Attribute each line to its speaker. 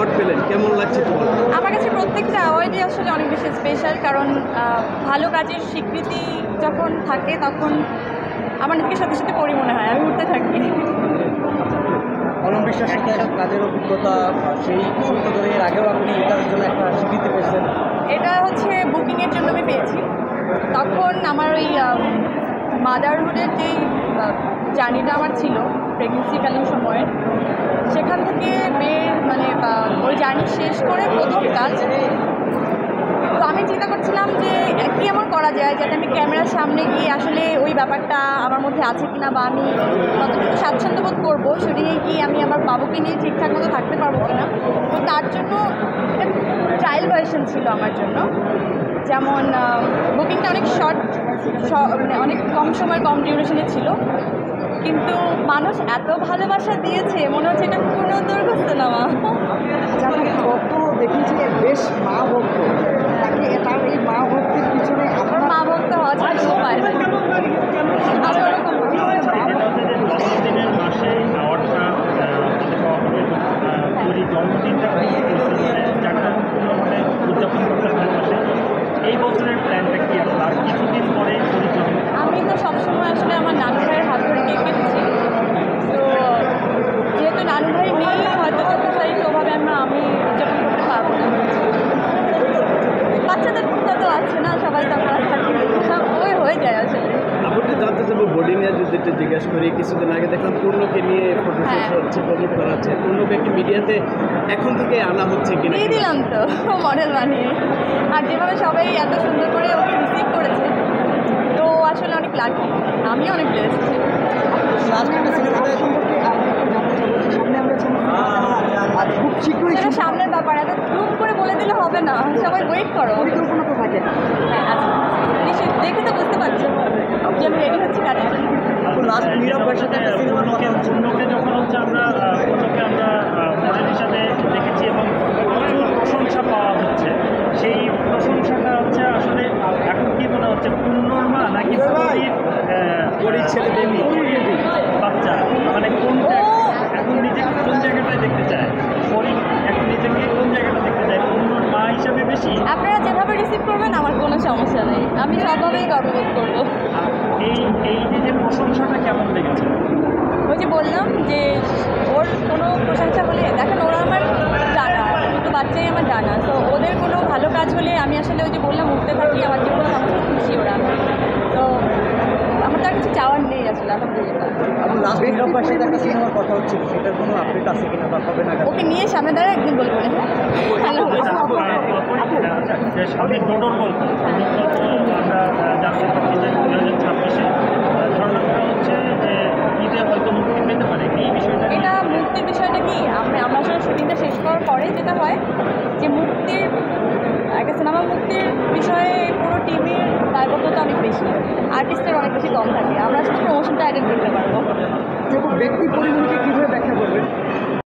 Speaker 1: Award পেলেন, কেমন লাগছে তোমার?
Speaker 2: আমার কাছে প্রত্যেকটা অ্যাওয়ার্ডই আসলে অনেক বেশি স্পেশাল, কারণ ভালো কাজের স্বীকৃতি যখন থাকে তখন আমার নিজেকে সত্যি সত্যি পরি মনে হয়, আমি উঠতে থাকি।
Speaker 3: অনম বিশ্বাসের কাজের অভিজ্ঞতা সেই সূত্র ধরে এর আগেও আপনি এটার জন্য একটা স্বীকৃতি পেয়েছেন।
Speaker 2: এটা হচ্ছে বুকিংয়ের জন্য আমি পেয়েছি। তখন আমার ওই মাদারহুডের যেই জার্নিটা আমার ছিল প্রেগনেন্সিকালীন সময়ে, সেখান থেকে মানে ওই জার্নি শেষ করে প্রথম কাজ। তো আমি চিন্তা করছিলাম যে কী এমন করা যায় যাতে আমি ক্যামেরার সামনে গিয়ে আসলে ওই ব্যাপারটা আমার মধ্যে আছে কিনা, বা আমি কতটুকু স্বাচ্ছন্দ্য বোধ করবো শুটিংয়ে গিয়ে, আমি আমার বাবুকে নিয়ে ঠিকঠাক মতো থাকতে পারবো কিনা। তো তার জন্য এটা ট্রায়াল ভার্সন ছিল আমার জন্য। যেমন বুকিংটা অনেক শর্ট, মানে অনেক কম সময় কম ডিউরেশনে ছিল, কিন্তু মানুষ এত ভালোবাসা দিয়েছে মনে হচ্ছে এটা কোনো দৈর্ঘ্য সিনেমা।
Speaker 3: কত দেখেছি বেশ মা ভক্ত, তাকে তার এই মা ভক্তির পিছনে
Speaker 2: আমার মা ভক্ত হওয়া ছাড়া উপায় নেই। আমি ওরকম
Speaker 4: জন্মদিনের মাসে অ্যাওয়ার্ডটা জন্মদিনটা জাঁকজমকপূর্ণভাবে উদযাপন করতে ভালোবাসে। এই বছরের প্ল্যানটা কি আছে? আর কিছুদিন পরে
Speaker 2: আমি তো সবসময় আসলে আমার নানু ভাইয়ের হাত ধরে কেক কেটেছি। তো যেহেতু নানু ভাই নেই, হয়তো 14 তারিখে ওভাবে আমি উদযাপন করতে পারবো না। বাচ্চাদের তো আছে না, সবাই তো আমরা থাকি, ওই হয়ে যায় আসলে।
Speaker 1: আপনি জানতে চাবো বডি নিয়ে যদি একটু জিজ্ঞাসা করি, কিছুদিন আগে দেখলাম পূর্ণকে নিয়ে ফটোশুট হচ্ছে, প্রমোট করা হচ্ছে। পূর্ণকে একটি মিডিয়াতে এখন থেকে আনা হচ্ছে কিনা?
Speaker 2: দিয়ে দিলাম তো মডেল বানিয়ে। আর যেভাবে সবাই এত সুন্দর করে ওকে রিসিভ করেছে, তো আসলে অনেক লাকি, আমিও অনেক ব্লেসড।
Speaker 3: খুব শীঘ্রই
Speaker 2: সেটা সামনের ব্যাপার, এত গ্রুপ করে বলে দিলে হবে না, সবাই ওয়েট করো।
Speaker 3: পরিকল্পনা তো থাকে।
Speaker 2: হ্যাঁ আচ্ছা, নিশ্চয়ই দেখে তো বুঝতে পারছো যে আমি রেডি হচ্ছি কাজের জন্য।
Speaker 3: লাস্ট নীরব ভাইয়ের সাথে একটা সিনেমার কথা হচ্ছে।
Speaker 4: পূর্ণকে যখন হচ্ছে আমরা মডেল হিসাবে দেখেছি এবং প্রচুর প্রশংসা পাওয়া হচ্ছে, সেই প্রশংসাটা হচ্ছে আসলে এখন কি মনে হচ্ছে পূর্ণর মা নাকি পরীর ছেলে বেবি বাচ্চা, মানে কোনটা এখন নিজেকে কোন জায়গাটায় দেখতে চায়? পরী এখন নিজেকে কোন জায়গাটা দেখতে চায়, পূর্ণর মা হিসাবে বেশি?
Speaker 2: আপনারা যেভাবে রিসিভ করবেন আমার কোনো সমস্যা নেই, আমি সবভাবেই গর্ববোধ করবো।
Speaker 4: এই যে প্রশংসাটা কেমন লেগেছে?
Speaker 2: ওই যে বললাম যে ওর কোনো প্রশংসা হলে, দেখেন ওরা আমার ডানা, দুটো বাচ্চাই আমার ডানা, তো ওদের কোনো ভালো কাজ হলে আমি আসলে ওই যে বললাম উঠতে থাকি, আমার জীবনে সমস্ত খুশি ওরা। তো আমার তো আর কিছু চাওয়ার নেই আসলে, আলহামদুলিল্লাহ।
Speaker 3: এখন লাস্ট নীরব ভাইয়ের সাথে একটা সিনেমার কথা হচ্ছিল, সেটার কোনো আপডেট আছে কিনা বা কবে নাগাদ?
Speaker 2: ওকে নিয়ে সামনে দ্বারা একদিন বলবো না। হ্যাঁ
Speaker 4: স্বামী ডোডোর গল্প আমরা জানতে পারছি যে 2026-এ ধারণাটা হচ্ছে যে ঈদে হয়তো মুক্তি পেতে পারে। এই বিষয়টা
Speaker 2: এটা মুক্তির বিষয়টা কি, আমরা আসলে শুটিংটা শেষ করার পরে যেটা হয় যে মুক্তির একটা সিনেমা মুক্তির বিষয়ে পুরো টিমের দায়বদ্ধতা অনেক বেশি, আর্টিস্টের অনেক বেশি কম থাকে, আমরা আসলে প্রমোশনটা অ্যাটেন্ড করতে পারবো।
Speaker 3: ব্যক্তি পরিমণিকে কীভাবে ব্যাখ্যা করবেন?